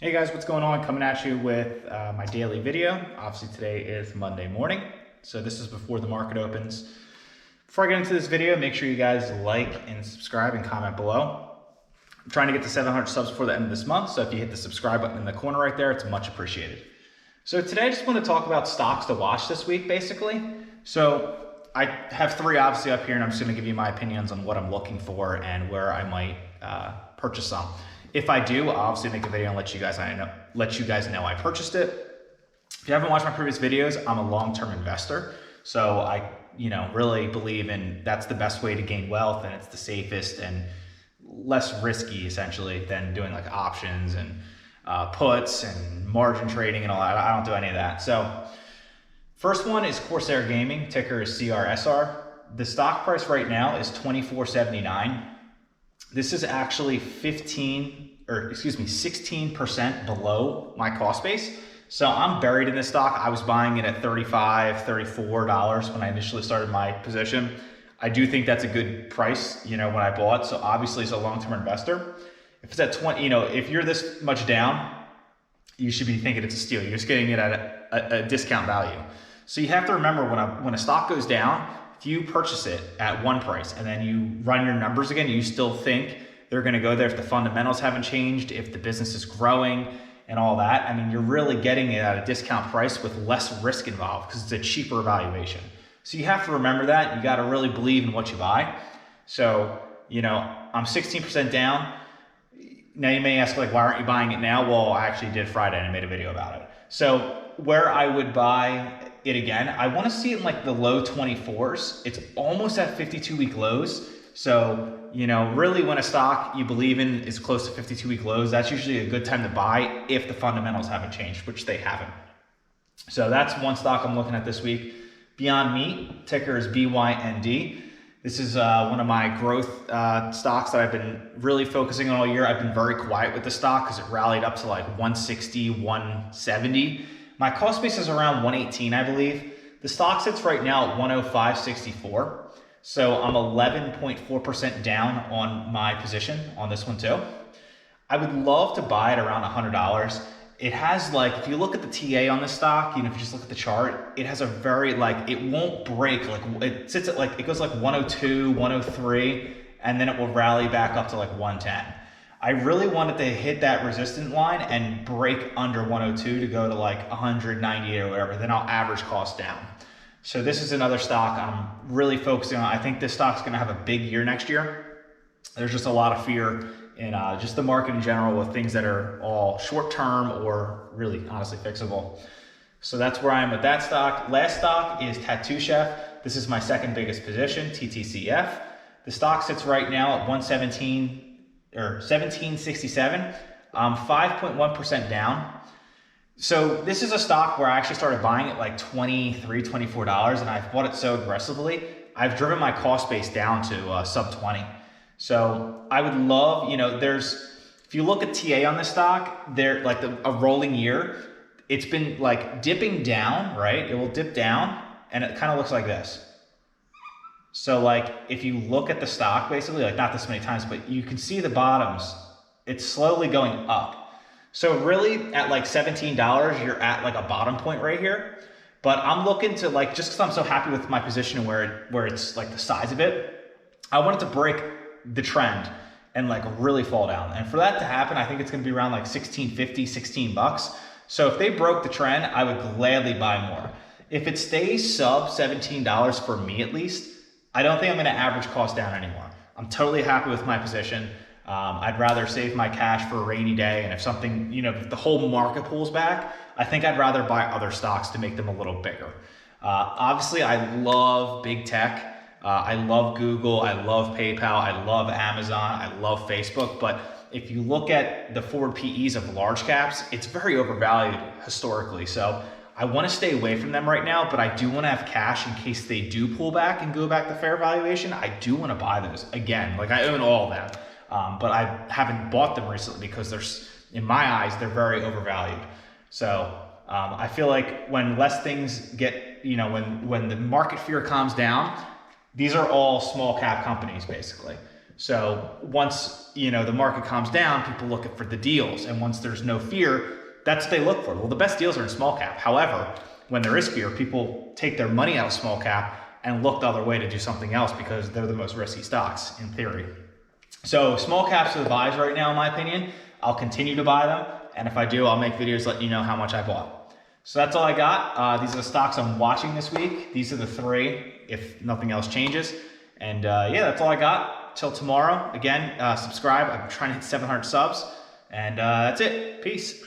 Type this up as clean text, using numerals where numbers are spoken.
Hey guys, what's going on? Coming at you with my daily video. Obviously today is Monday morning, so this is before the market opens. Before I get into this video, make sure you guys like and subscribe and comment below. I'm trying to get to 700 subs before the end of this month, so if you hit the subscribe button in the corner right there, it's much appreciated. So today I just want to talk about stocks to watch this week, basically. So I have three obviously up here, and I'm just going to give you my opinions on what I'm looking for and where I might purchase some. If I do, I'll obviously make a video and let you guys know I purchased it. If you haven't watched my previous videos, I'm a long-term investor. So I really believe in that's the best way to gain wealth, and it's the safest and less risky essentially than doing like options and puts and margin trading and all that. I don't do any of that. So first one is CRSR Gaming, ticker is CRSR. The stock price right now is $24.79. This is actually 16% below my cost base. So I'm buried in this stock. I was buying it at $35, $34 when I initially started my position. I do think that's a good price, when I bought. So obviously as a long-term investor, if it's at 20, if you're this much down, you should be thinking it's a steal. You're just getting it at a discount value. So you have to remember when a stock goes down, if you purchase it at one price and then you run your numbers again, you still think they're going to go there if the fundamentals haven't changed, if the business is growing and all that. I mean, you're really getting it at a discount price with less risk involved because it's a cheaper valuation. So you have to remember that. You got to really believe in what you buy. So, I'm 16% down. Now you may ask, why aren't you buying it now? Well, I actually did Friday and I made a video about it. So where I would buy it again, I want to see it in the low 24s. It's almost at 52-week lows. So, really when a stock you believe in is close to 52-week lows, that's usually a good time to buy if the fundamentals haven't changed, which they haven't. So that's one stock I'm looking at this week. Beyond Meat, ticker is BYND. This is one of my growth stocks that I've been really focusing on all year. I've been very quiet with the stock because it rallied up to 160, 170. My cost base is around 118, I believe. The stock sits right now at 105.64. So I'm 11.4% down on my position on this one too. I would love to buy it around $100. It has if you look at the TA on this stock, if you just look at the chart, it has a very it won't break. It sits at it goes 102, 103, and then it will rally back up to 110. I really wanted to hit that resistance line and break under 102 to go to 198 or whatever. Then I'll average cost down. So this is another stock I'm really focusing on. I think this stock's going to have a big year next year. There's just a lot of fear in just the market in general with things that are all short term or really honestly fixable. So that's where I am with that stock. Last stock is Tattoo Chef. This is my second biggest position, TTCF. The stock sits right now at 117 or 1767. 5.1% down. So this is a stock where I actually started buying it $23, $24, and I've bought it so aggressively. I've driven my cost base down to sub 20. So I would love, if you look at TA on this stock, they're a rolling year. It's been dipping down, right? It will dip down and it kind of looks like this. So if you look at the stock, basically, not this many times, but you can see the bottoms, it's slowly going up. So really at $17, you're at a bottom point right here. But I'm looking to just because I'm so happy with my position and where it's the size of it, I want it to break the trend and really fall down. And for that to happen, I think it's going to be around $16.50, $16. So if they broke the trend, I would gladly buy more. If it stays sub $17 for me at least, I don't think I'm going to average cost down anymore. I'm totally happy with my position. I'd rather save my cash for a rainy day. And if something, if the whole market pulls back, I think I'd rather buy other stocks to make them a little bigger. Obviously, I love big tech. I love Google. I love PayPal. I love Amazon. I love Facebook. But if you look at the forward PEs of large caps, it's very overvalued historically. So I want to stay away from them right now, but I do want to have cash in case they do pull back and go back to fair valuation. I do want to buy those again. I own all of them. But I haven't bought them recently because in my eyes, they're very overvalued. So I feel when less things get, when the market fear calms down, these are all small cap companies basically. So once, you know, the market calms down, people look for the deals. And once there's no fear, that's what they look for. Well, the best deals are in small cap. However, when there is fear, people take their money out of small cap and look the other way to do something else because they're the most risky stocks in theory. So small caps are the buys right now, in my opinion. I'll continue to buy them. And if I do, I'll make videos letting you know how much I bought. So that's all I got. These are the stocks I'm watching this week. These are the 3 if nothing else changes. And yeah, that's all I got. Till tomorrow. Again, subscribe. I'm trying to hit 700 subs. And that's it. Peace.